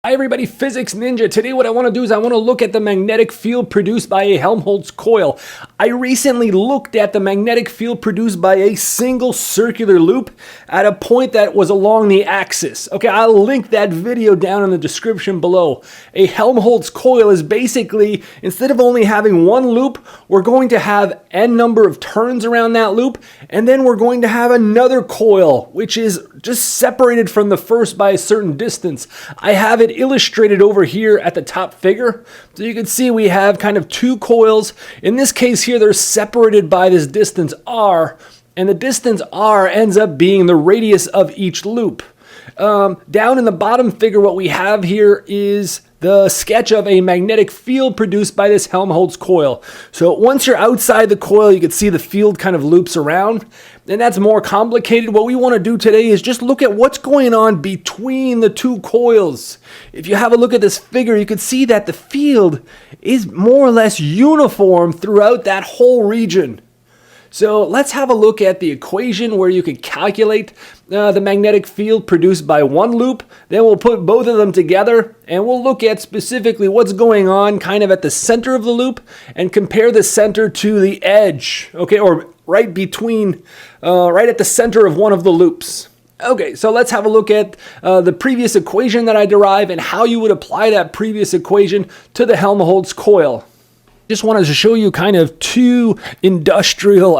Hi everybody, Physics Ninja. Today what I want to do is I want to look at the magnetic field produced by a Helmholtz coil. I recently looked at the magnetic field produced by a single circular loop at a point that was along the axis. Okay, I'll link that video down in the description below. A Helmholtz coil is basically, instead of only having one loop, we're going to have n number of turns around that loop, and then we're going to have another coil, which is just separated from the first by a certain distance. I have it illustrated over here at the top figure. So you can see we have kind of two coils. In this case here, they're separated by this distance r, and the distance r ends up being the radius of each loop. Down in the bottom figure, what we have here is the sketch of a magnetic field produced by this Helmholtz coil. So once you're outside the coil, you can see the field kind of loops around, and that's more complicated. What we want to do today is just look at what's going on between the two coils. If you have a look at this figure, you can see that the field is more or less uniform throughout that whole region. So let's have a look at the equation where you can calculate the magnetic field produced by one loop. Then we'll put both of them together and we'll look at specifically what's going on kind of at the center of the loop and compare the center to the edge, okay, or right between, right at the center of one of the loops. Okay, so let's have a look at the previous equation that I derived and how you would apply that previous equation to the Helmholtz coil. Just wanted to show you kind of two industrial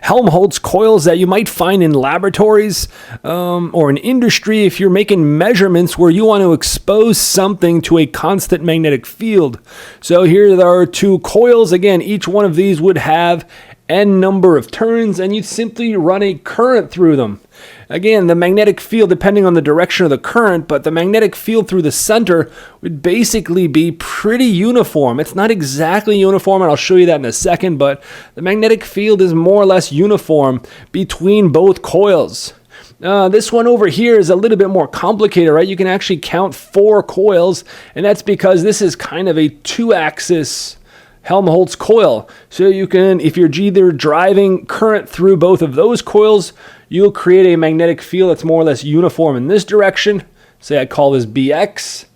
Helmholtz coils that you might find in laboratories or in industry if you're making measurements where you want to expose something to a constant magnetic field. So here there are two coils. Again, each one of these would have n number of turns, and you simply run a current through them. Again, the magnetic field, depending on the direction of the current, but the magnetic field through the center would basically be pretty uniform. It's not exactly uniform, and I'll show you that in a second, but the magnetic field is more or less uniform between both coils. This one over here is a little bit more complicated, right? You can actually count 4 coils, and that's because this is kind of a 2-axis Helmholtz coil. So you can, if you're either driving current through both of those coils, you'll create a magnetic field that's more or less uniform in this direction. Say I call this BX.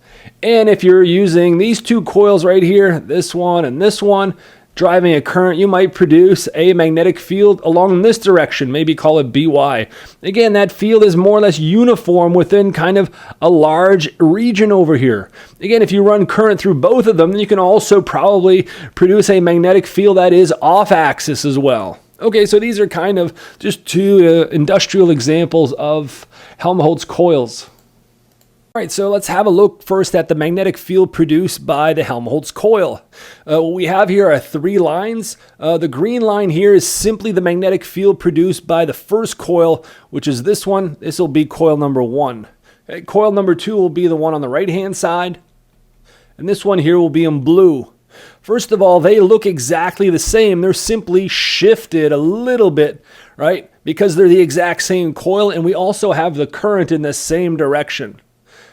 And if you're using these two coils right here, this one and this one, driving a current, you might produce a magnetic field along this direction, maybe call it BY. Again, that field is more or less uniform within kind of a large region over here. Again, if you run current through both of them, you can also probably produce a magnetic field that is off axis as well. Okay, so these are kind of just two industrial examples of Helmholtz coils. All right, so let's have a look first at the magnetic field produced by the Helmholtz coil. What we have here are 3 lines. The green line here is simply the magnetic field produced by the first coil, which is this one. This will be coil number 1. Okay, coil number 2 will be the one on the right-hand side, and this one here will be in blue. First of all, they look exactly the same. They're simply shifted a little bit, right? Because they're the exact same coil, and we also have the current in the same direction.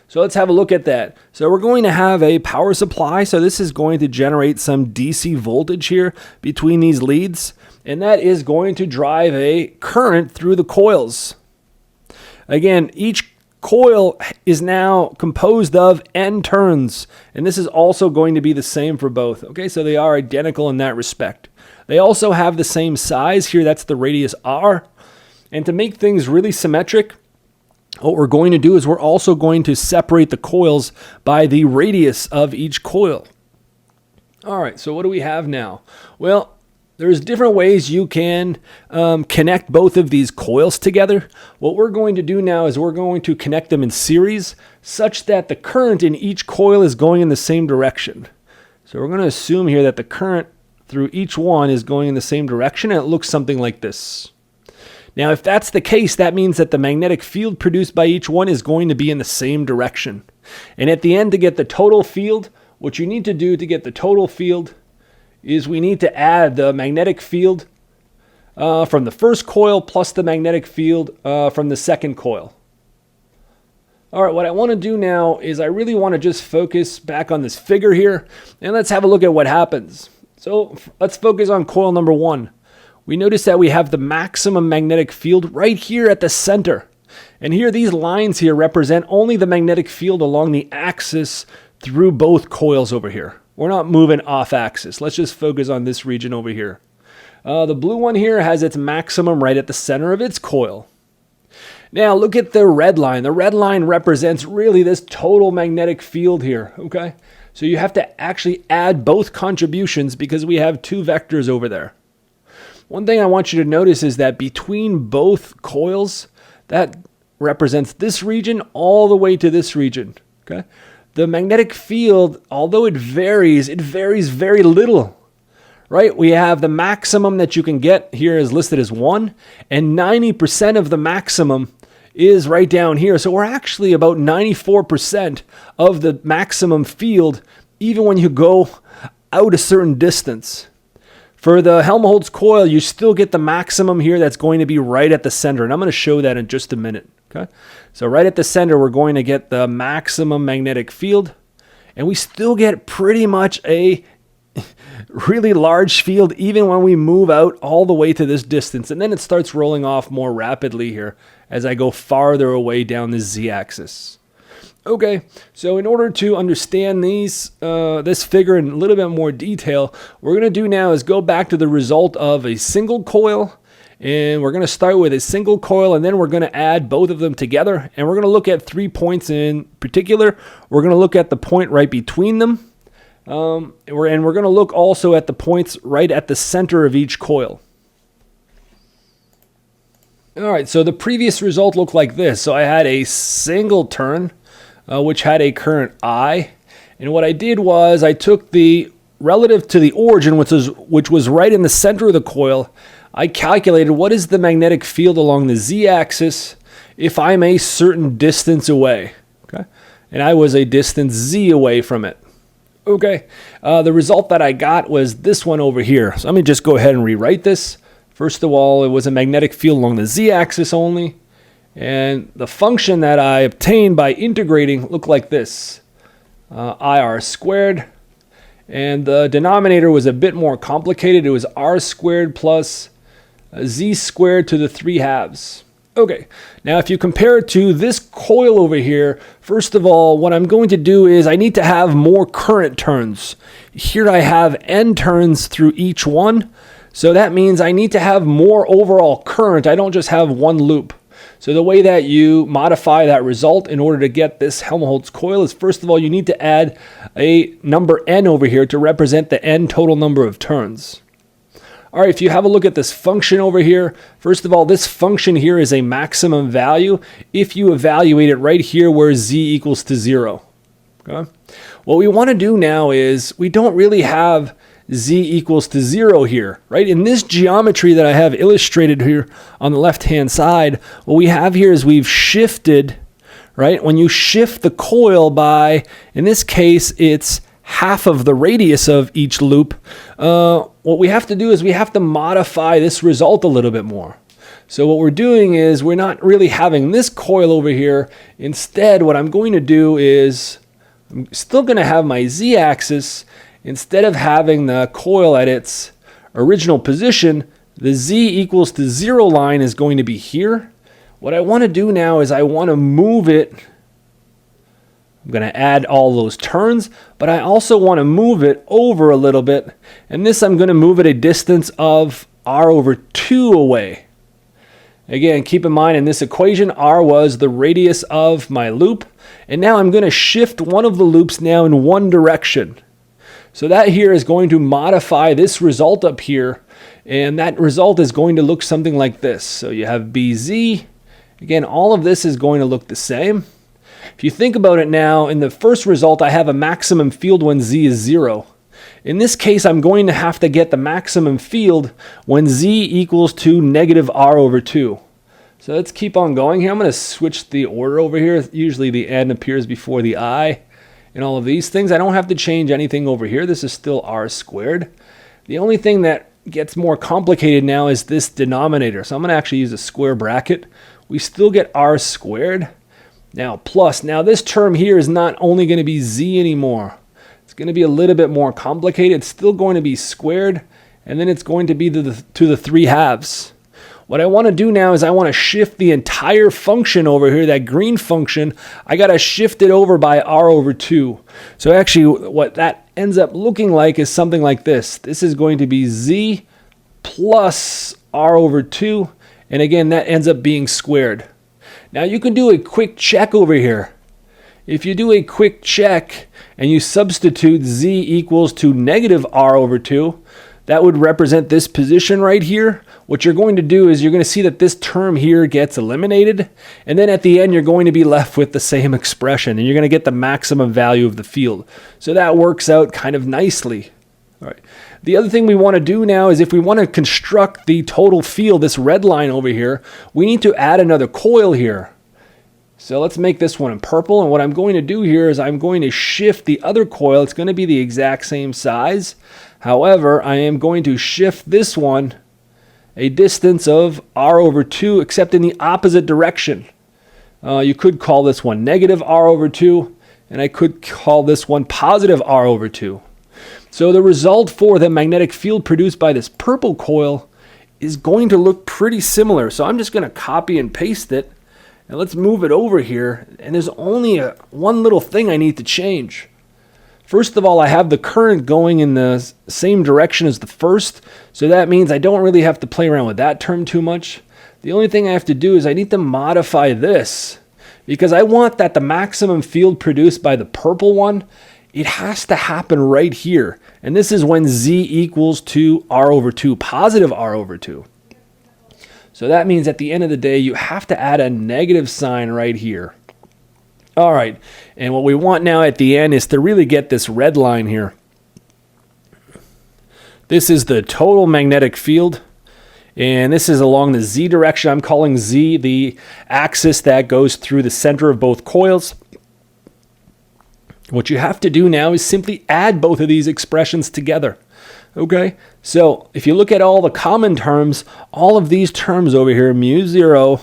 So let's have a look at that. So we're going to have a power supply. So this is going to generate some DC voltage here between these leads. And that is going to drive a current through the coils. Again, each coil is now composed of n turns. And this is also going to be the same for both. Okay, so they are identical in that respect. They also have the same size here. That's the radius r. And to make things really symmetric, what we're going to do is we're also going to separate the coils by the radius of each coil. All right, so what do we have now? Well, there's different ways you can connect both of these coils together. What we're going to do now is we're going to connect them in series such that the current in each coil is going in the same direction. So we're going to assume here that the current through each one is going in the same direction, and it looks something like this. Now, if that's the case, that means that the magnetic field produced by each one is going to be in the same direction. And at the end, to get the total field, what you need to do to get the total field is we need to add the magnetic field from the first coil plus the magnetic field from the second coil. All right, what I want to do now is I really want to just focus back on this figure here, and let's have a look at what happens. So let's focus on coil number 1. We notice that we have the maximum magnetic field right here at the center. And here, these lines here represent only the magnetic field along the axis through both coils over here. We're not moving off axis. Let's just focus on this region over here. The blue one here has its maximum right at the center of its coil. Now look at the red line. The red line represents really this total magnetic field here, okay? So you have to actually add both contributions because we have two vectors over there. One thing I want you to notice is that between both coils, that represents this region all the way to this region, okay? The magnetic field, although it varies very little. Right? We have the maximum that you can get here is listed as 1, and 90% of the maximum is right down here. So we're actually about 94% of the maximum field, even when you go out a certain distance. For the Helmholtz coil, you still get the maximum here that's going to be right at the center, and I'm going to show that in just a minute. Okay? So right at the center, we're going to get the maximum magnetic field, and we still get pretty much a really large field even when we move out all the way to this distance, and then it starts rolling off more rapidly here as I go farther away down the z-axis. Okay, so in order to understand this figure in a little bit more detail, what we're going to do now is go back to the result of a single coil, and we're going to start with a single coil, and then we're going to add both of them together, and we're going to look at 3 points in particular. We're going to look at the point right between them, and we're going to look also at the points right at the center of each coil. All right, so the previous result looked like this. So I had a single turn, which had a current I. And what I did was I took the relative to the origin, which was right in the center of the coil. I calculated what is the magnetic field along the z-axis if I'm a certain distance away. Okay, and I was a distance z away from it. Okay, the result that I got was this one over here. So let me just go ahead and rewrite this. First of all, it was a magnetic field along the z-axis only. And the function that I obtained by integrating looked like this. IR squared. And the denominator was a bit more complicated. It was r squared plus z squared to the 3/2. Okay, now if you compare it to this coil over here, first of all, what I'm going to do is I need to have more current turns. Here I have n turns through each one, so that means I need to have more overall current. I don't just have one loop. So the way that you modify that result in order to get this Helmholtz coil is, first of all, you need to add a number n over here to represent the n total number of turns. All right, if you have a look at this function over here, first of all, this function here is a maximum value if you evaluate it right here where z equals to 0. Okay? What we want to do now is we don't really have z equals to 0 here, right? In this geometry that I have illustrated here on the left-hand side, what we have here is we've shifted, right? When you shift the coil by, in this case, it's half of the radius of each loop, what we have to do is we have to modify this result a little bit more. So what we're doing is we're not really having this coil over here. Instead, what I'm going to do is I'm still going to have my z-axis. Instead of having the coil at its original position, the z equals to 0 line is going to be here. What I want to do now is I want to move it. I'm going to add all those turns, but I also want to move it over a little bit. And this I'm going to move at a distance of r over 2 away. Again, keep in mind in this equation, r was the radius of my loop. And now I'm going to shift one of the loops now in one direction. So that here is going to modify this result up here. And that result is going to look something like this. So you have BZ. Again, all of this is going to look the same. If you think about it now, in the first result, I have a maximum field when z is 0. In this case, I'm going to have to get the maximum field when z equals to negative r over 2. So let's keep on going here. I'm going to switch the order over here. Usually the n appears before the I in all of these things. I don't have to change anything over here. This is still r squared. The only thing that gets more complicated now is this denominator. So I'm going to actually use a square bracket. We still get r squared. Now plus, now this term here is not only going to be z anymore. It's going to be a little bit more complicated. It's still going to be squared, and then it's going to be to the 3/2. What I want to do now is I want to shift the entire function over here, that green function. I got to shift it over by r over 2. So actually what that ends up looking like is something like this. This is going to be z plus r over 2. And again, that ends up being squared. Now you can do a quick check over here. If you do a quick check and you substitute z equals to negative r over 2, that would represent this position right here. What you're going to do is you're going to see that this term here gets eliminated. And then at the end, you're going to be left with the same expression. And you're going to get the maximum value of the field. So that works out kind of nicely. All right. The other thing we want to do now is if we want to construct the total field, this red line over here, we need to add another coil here. So let's make this one in purple. And what I'm going to do here is I'm going to shift the other coil. It's going to be the exact same size. However, I am going to shift this one a distance of r over 2, except in the opposite direction. You could call this one negative r over 2, and I could call this one positive r over 2. So the result for the magnetic field produced by this purple coil is going to look pretty similar. So I'm just going to copy and paste it, and let's move it over here. And there's only one little thing I need to change. First of all, I have the current going in the same direction as the first, so that means I don't really have to play around with that term too much. The only thing I have to do is I need to modify this, because I want that the maximum field produced by the purple one, it has to happen right here. And this is when z equals to r over 2, positive r over 2. So that means at the end of the day, you have to add a negative sign right here. All right, and what we want now at the end is to really get this red line here. This is the total magnetic field, and this is along the z direction. I'm calling z the axis that goes through the center of both coils. What you have to do now is simply add both of these expressions together. Okay, so if you look at all the common terms, all of these terms over here, mu 0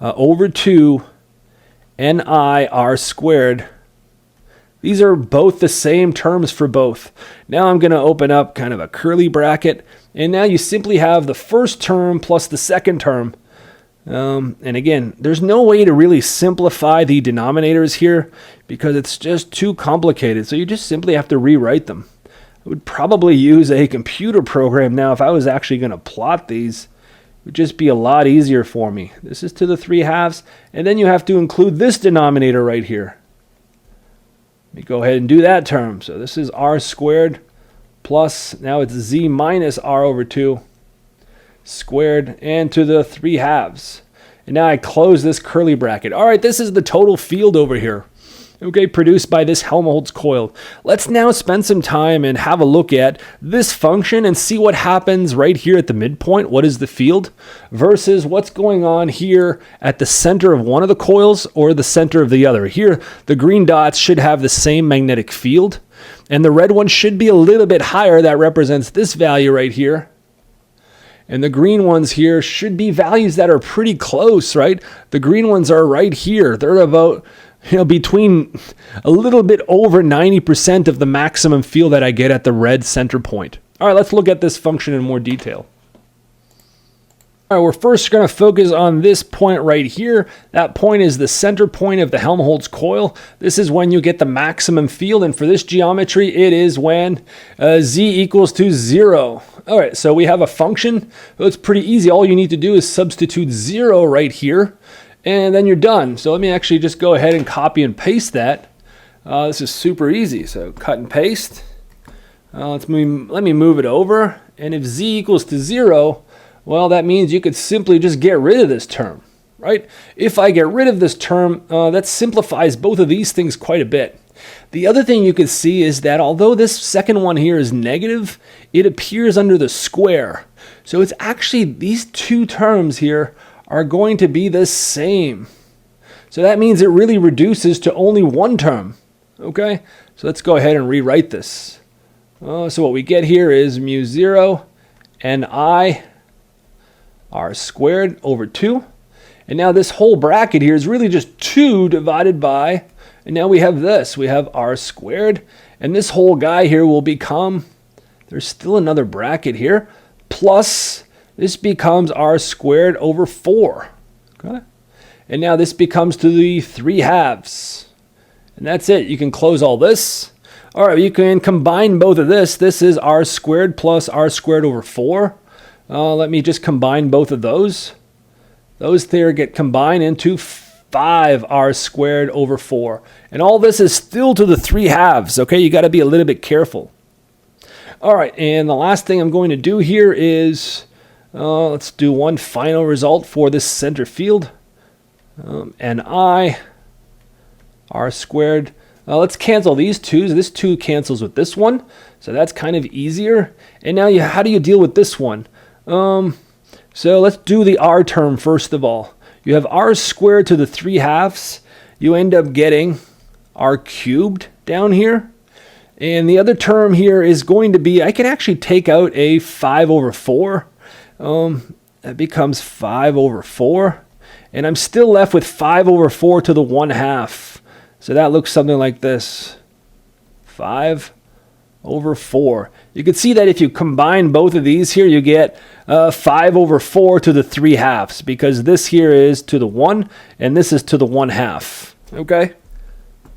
over 2, ni r squared, these are both the same terms for both. Now I'm going to open up kind of a curly bracket, and now you simply have the first term plus the second term. And again, there's no way to really simplify the denominators here because it's just too complicated. So you just simply have to rewrite them. I would probably use a computer program now if I was actually going to plot these. It would just be a lot easier for me. This is to the 3/2, and then you have to include this denominator right here. Let me go ahead and do that term. So this is r squared plus, now it's z minus r over 2 squared, and to the 3/2. And now I close this curly bracket. All right, this is the total field over here. Okay, produced by this Helmholtz coil. Let's now spend some time and have a look at this function and see what happens right here at the midpoint. What is the field versus what's going on here at the center of one of the coils or the center of the other. Here, the green dots should have the same magnetic field, and the red one should be a little bit higher. That represents this value right here. And the green ones here should be values that are pretty close, right? The green ones are right here. They're about, between a little bit over 90% of the maximum field that I get at the red center point. All right, let's look at this function in more detail. All right, we're first going to focus on this point right here. That point is the center point of the Helmholtz coil. This is when you get the maximum field, and for this geometry, it is when z equals to 0. All right, so we have a function. It's pretty easy. All you need to do is substitute 0 right here, and then you're done. So let me actually just go ahead and copy and paste that. This is super easy. So cut and paste. Let me move it over, and if z equals to 0, well, that means you could simply just get rid of this term, right? If I get rid of this term, that simplifies both of these things quite a bit. The other thing you can see is that although this second one here is negative, it appears under the square. So it's actually these two terms here are going to be the same. So that means it really reduces to only one term. Okay, so let's go ahead and rewrite this. So what we get here is mu 0 ni r squared over 2. And now this whole bracket here is really just 2 divided by, and now we have this. We have r squared, and this whole guy here will become, there's still another bracket here, plus, this becomes r squared over 4. Okay? And now this becomes to the 3/2. And that's it. You can close all this. All right, you can combine both of this. This is r squared plus r squared over 4. Let me just combine both of those. Those there get combined into 5r squared over 4. And all this is still to the 3/2. Okay, you got to be a little bit careful. All right, and the last thing I'm going to do here is, let's do one final result for this center field. Ni r squared. Let's cancel these twos. This 2 cancels with this one, so that's kind of easier. And now how do you deal with this one? So let's do the r term first of all. You have r squared to the 3/2. You end up getting r cubed down here. And the other term here is going to be, I can actually take out a 5 over 4. That becomes 5 over 4. And I'm still left with 5 over 4 to the 1/2. So that looks something like this. 5 over 4. You can see that if you combine both of these here, you get 5 over 4 to the 3/2, because this here is to the 1 and this is to the 1/2. Okay?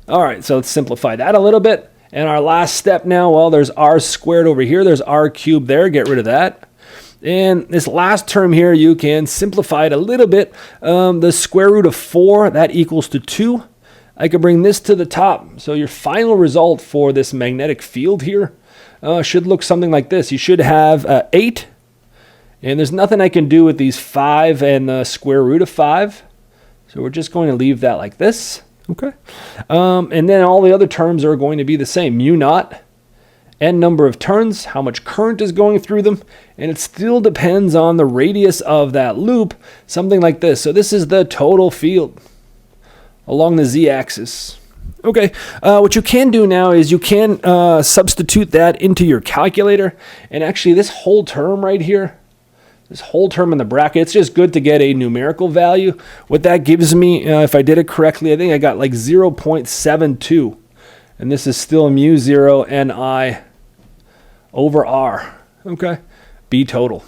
All right, so let's simplify that a little bit. And our last step now, well, there's r squared over here. There's r cubed there. Get rid of that. And this last term here, you can simplify it a little bit. The square root of 4, that equals to 2. I can bring this to the top. So your final result for this magnetic field here should look something like this. You should have 8. And there's nothing I can do with these 5 and the square root of 5. So we're just going to leave that like this. Okay. And then all the other terms are going to be the same. Mu naught, n number of turns, how much current is going through them, and it still depends on the radius of that loop, something like this. So this is the total field along the z-axis. Okay, what you can do now is you can substitute that into your calculator, and actually this whole term right here, this whole term in the bracket, it's just good to get a numerical value. What that gives me, if I did it correctly, I think I got like 0.72. And this is still mu 0 Ni over R. Okay, B total.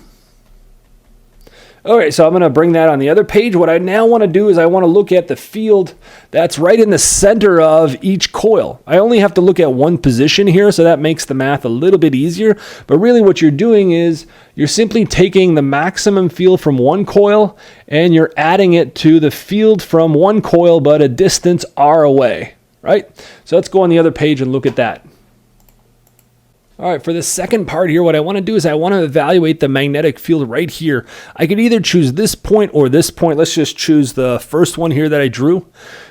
Okay, so I'm going to bring that on the other page. What I now want to do is I want to look at the field that's right in the center of each coil. I only have to look at one position here, so that makes the math a little bit easier. But really what you're doing is you're simply taking the maximum field from one coil and you're adding it to the field from one coil but a distance r away, right? So let's go on the other page and look at that. All right, for the second part here, what I want to do is I want to evaluate the magnetic field right here. I could either choose this point or this point. Let's just choose the first one here that I drew.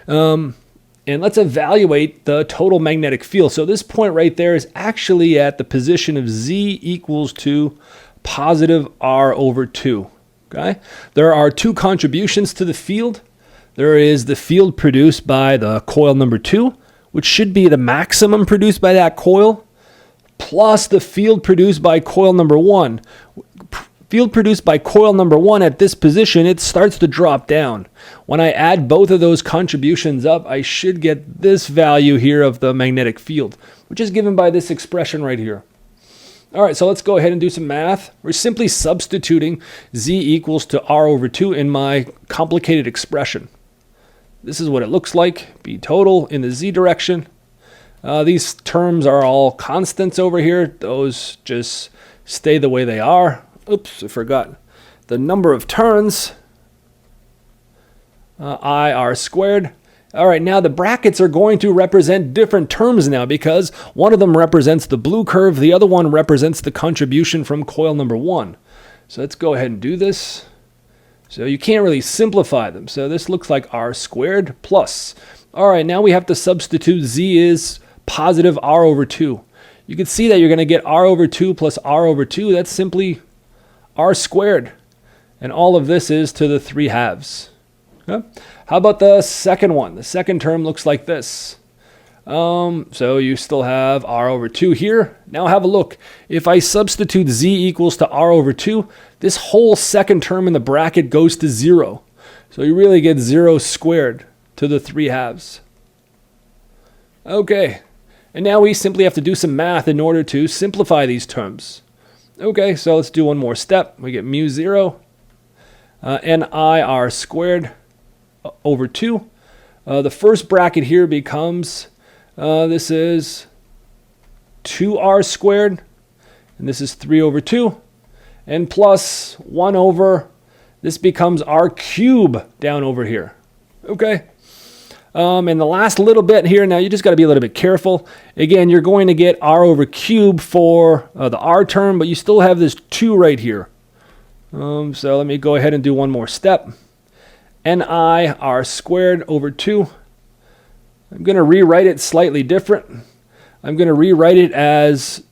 And let's evaluate the total magnetic field. So this point right there is actually at the position of z equals to positive r over 2. Okay? There are two contributions to the field. There is the field produced by the coil number 2, which should be the maximum produced by that coil, plus the field produced by coil number 1. Field produced by coil number 1 at this position, it starts to drop down. When I add both of those contributions up, I should get this value here of the magnetic field, which is given by this expression right here. All right, so let's go ahead and do some math. We're simply substituting z equals to r over 2 in my complicated expression. This is what it looks like, B total in the z direction. These terms are all constants over here. Those just stay the way they are. Oops, I forgot. The number of turns, I r squared. All right, now the brackets are going to represent different terms now because one of them represents the blue curve. The other one represents the contribution from coil number 1. So let's go ahead and do this. So you can't really simplify them. So this looks like r squared plus. All right, now we have to substitute z is positive r over 2. You can see that you're going to get r over 2 plus r over 2. That's simply r squared. And all of this is to the 3/2. Okay? How about the second one? The second term looks like this. So you still have r over 2 here. Now have a look. If I substitute z equals to r over 2, this whole second term in the bracket goes to 0. So you really get 0 squared to the 3/2. Okay. And now we simply have to do some math in order to simplify these terms. Okay, so let's do one more step. We get mu 0, NIR squared over 2. The first bracket here becomes, this is 2R squared, and this is 3 over 2, and plus 1 over, this becomes R cube down over here. Okay. And the last little bit here, now you just got to be a little bit careful. Again, you're going to get R over cube for the R term, but you still have this 2 right here. So let me go ahead and do one more step. NI R squared over 2. I'm going to rewrite it slightly different. I'm going to rewrite it as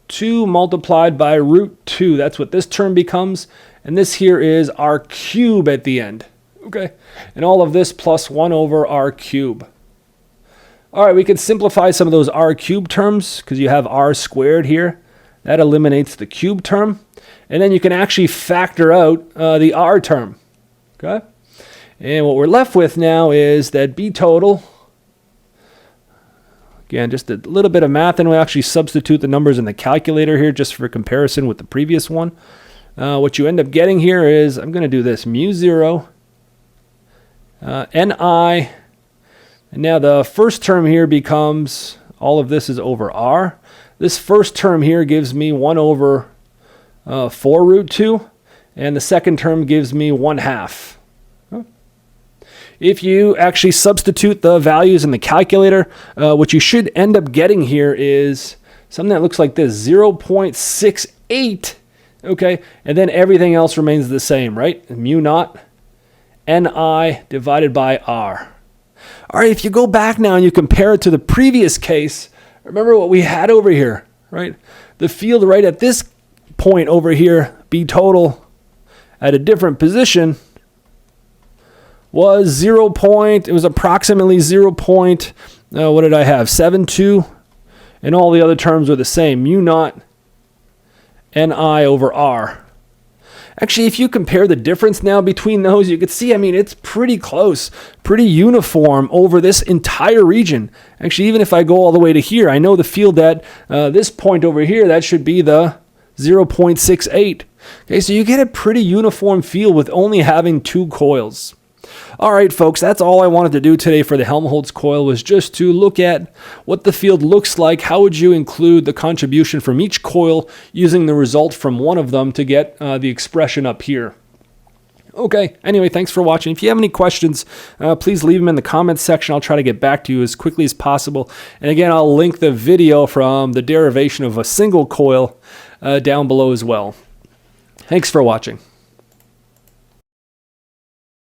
2 multiplied by root 2. That's what this term becomes. And this here is R cube at the end. Okay, and all of this plus 1 over R cube. All right, we can simplify some of those R cube terms because you have R squared here. That eliminates the cube term. And then you can actually factor out the R term. Okay, and what we're left with now is that B total. Again, just a little bit of math, and we'll actually substitute the numbers in the calculator here just for comparison with the previous one. What you end up getting here is, I'm going to do this, mu 0, NI, and now the first term here becomes, all of this is over R. This first term here gives me 1 over 4 root 2, and the second term gives me 1/2. If you actually substitute the values in the calculator, what you should end up getting here is something that looks like this, 0.68, okay, and then everything else remains the same, right? Mu naught NI divided by R. All right, if you go back now and you compare it to the previous case, remember what we had over here, right? The field right at this point over here, B total at a different position, was it was approximately 0. What did I have? 72, and all the other terms are the same. Mu naught NI over R. Actually, if you compare the difference now between those, you can see, I mean, it's pretty close, pretty uniform over this entire region. Actually, even if I go all the way to here, I know the field at this point over here, that should be the 0.68. Okay, so you get a pretty uniform field with only having 2 coils. All right, folks, that's all I wanted to do today for the Helmholtz coil, was just to look at what the field looks like. How would you include the contribution from each coil using the result from one of them to get the expression up here. Okay, anyway, thanks for watching. If you have any questions, please leave them in the comments section. I'll try to get back to you as quickly as possible. And again, I'll link the video from the derivation of a single coil down below as well. Thanks for watching.